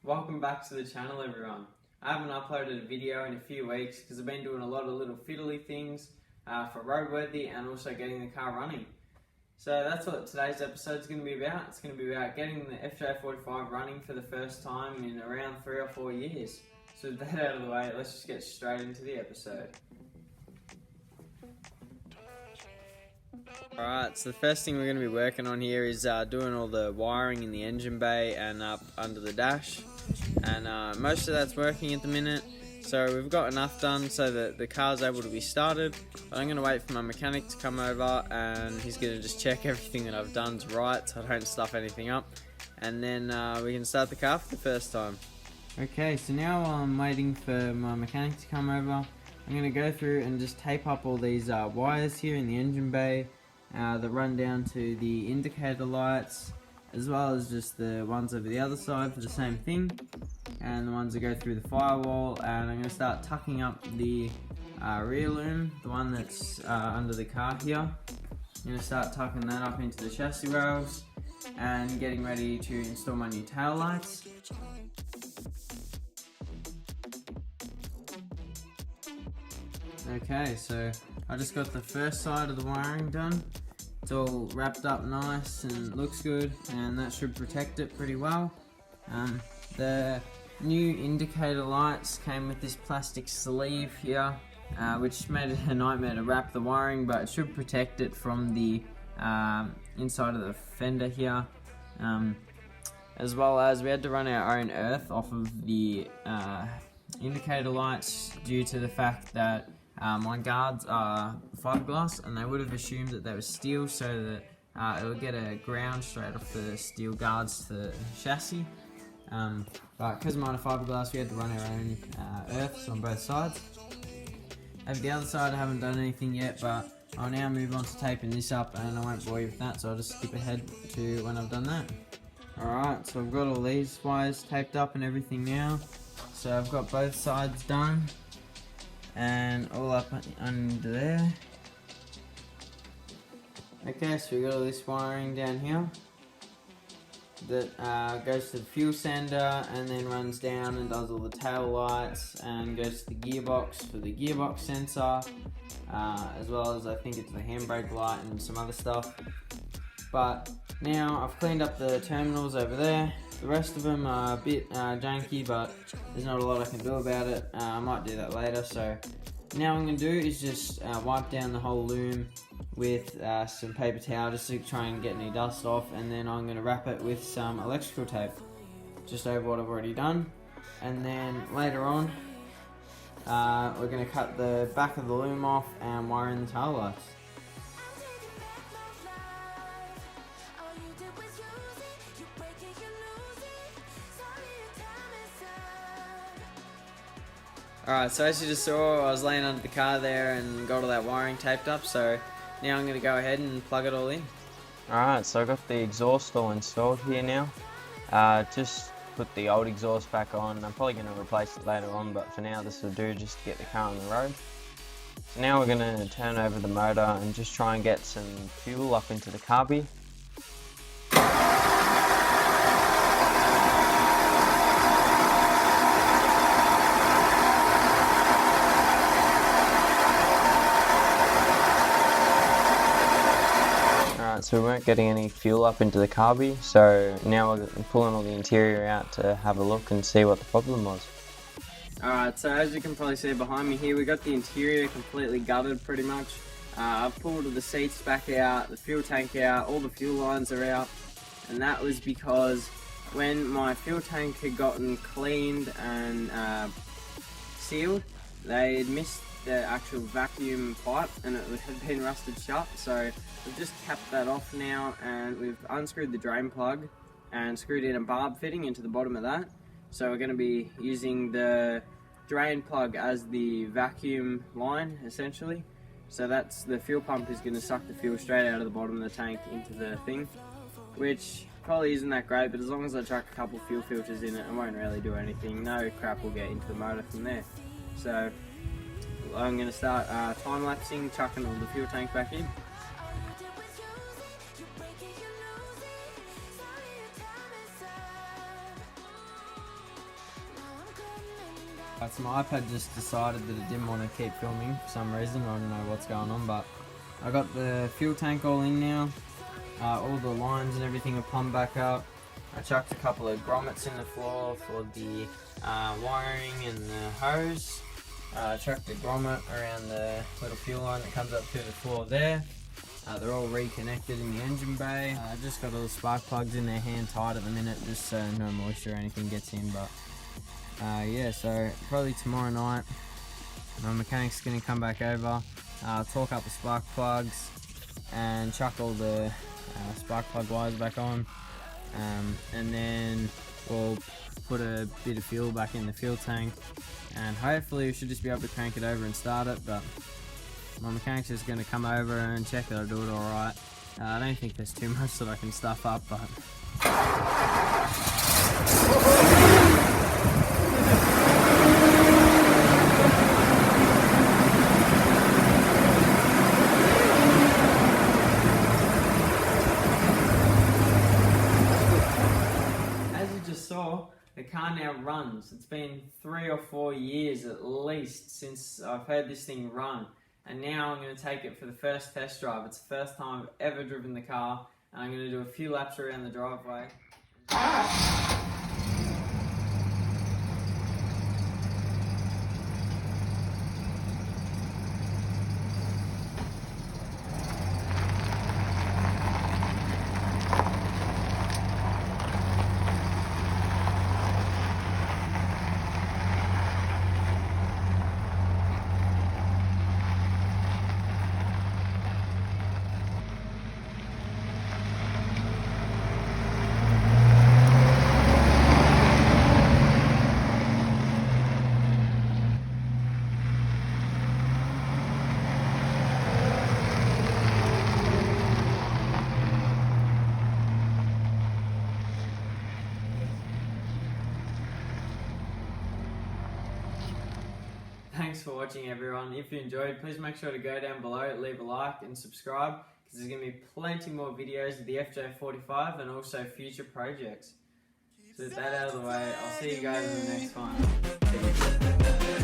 Welcome back to the channel, everyone. I haven't uploaded a video in a few weeks because I've been doing a lot of little fiddly things for roadworthy and also getting the car running. So that's what today's episode is going to be about. It's going to be about getting the FJ45 running for the first time in around 3 or 4 years. So with that out of the way, let's just get straight into the episode. Alright, so the first thing we're going to be working on here is doing all the wiring in the engine bay and up under the dash. And most of that's working at the minute, so we've got enough done so that the car's able to be started. But I'm going to wait for my mechanic to come over and he's going to just check everything that I've done's right so I don't stuff anything up. And then we can start the car for the first time. Okay, so now while I'm waiting for my mechanic to come over, I'm going to go through and just tape up all these wires here in the engine bay that run down to the indicator lights, as well as just the ones over the other side for the same thing, and the ones that go through the firewall. And I'm going to start tucking up the rear loom, the one that's under the car here. I'm going to start tucking that up into the chassis rails and getting ready to install my new tail lights. Okay, so I just got the first side of the wiring done. It's all wrapped up nice and looks good, and that should protect it pretty well. The new indicator lights came with this plastic sleeve here, which made it a nightmare to wrap the wiring, but it should protect it from the inside of the fender here. As well as we had to run our own earth off of the indicator lights due to the fact that my guards are fiberglass, and they would have assumed that they were steel, so that it would get a ground straight off the steel guards to the chassis. But because mine are fiberglass, we had to run our own earths on both sides. Over the other side, I haven't done anything yet, but I'll now move on to taping this up, and I won't bore you with that, so I'll just skip ahead to when I've done that. Alright, so I've got all these wires taped up and everything now. So I've got both sides done and all up under there. Okay, so we got all this wiring down here that goes to the fuel sender and then runs down and does all the tail lights and goes to the gearbox for the gearbox sensor, as well as I think it's the handbrake light and some other stuff. But now I've cleaned up the terminals over there. The rest of them are a bit janky, but there's not a lot I can do about it. I might do that later. So now what I'm going to do is just wipe down the whole loom with some paper towel just to try and get any dust off, and then I'm going to wrap it with some electrical tape just over what I've already done. And then later on we're going to cut the back of the loom off and wire in the tail lights. Alright, so as you just saw, I was laying under the car there and got all that wiring taped up, so now I'm going to go ahead and plug it all in. Alright, so I got the exhaust all installed here now. Just put the old exhaust back on. I'm probably going to replace it later on, but for now this will do just to get the car on the road. So now we're going to turn over the motor and just try and get some fuel up into the carby. So we weren't getting any fuel up into the carby, so now we're pulling all the interior out to have a look and see what the problem was. Alright, so as you can probably see behind me here, we got the interior completely gutted pretty much. I've pulled the seats back out, the fuel tank out, all the fuel lines are out, and that was because when my fuel tank had gotten cleaned and sealed, they had missed the actual vacuum pipe and it had been rusted shut. So we've just capped that off now, and we've unscrewed the drain plug and screwed in a barb fitting into the bottom of that. So we're going to be using the drain plug as the vacuum line essentially. So that's the fuel pump is going to suck the fuel straight out of the bottom of the tank into the thing, which probably isn't that great, but as long as I chuck a couple fuel filters in it, it won't really do anything. No crap will get into the motor from there. So I'm going to start time-lapsing, chucking all the fuel tank back in. So my iPad just decided that it didn't want to keep filming for some reason. I don't know what's going on, but I got the fuel tank all in now. All the lines and everything are plumbed back up. I chucked a couple of grommets in the floor for the wiring and the hose. I chucked a grommet around the little fuel line that comes up through the floor there. They're all reconnected in the engine bay. I just got all the spark plugs in there hand tight at the minute, just so no moisture or anything gets in. But yeah, so probably tomorrow night my mechanic's going to come back over, torque up the spark plugs and chuck all the spark plug wires back on, and then we'll put a bit of fuel back in the fuel tank, and hopefully we should just be able to crank it over and start it. But my mechanic's just going to come over and check that I do it alright. I don't think there's too much that I can stuff up, but as you just saw, the car now runs. It's been 3 or 4 years at least since I've heard this thing run. And now I'm going to take it for the first test drive. It's the first time I've ever driven the car, and I'm going to do a few laps around the driveway. Thanks for watching, everyone. If you enjoyed, please make sure to go down below, leave a like and subscribe, because there's going to be plenty more videos of the FJ45 and also future projects. So with that out of the way, I'll see you guys in the next one.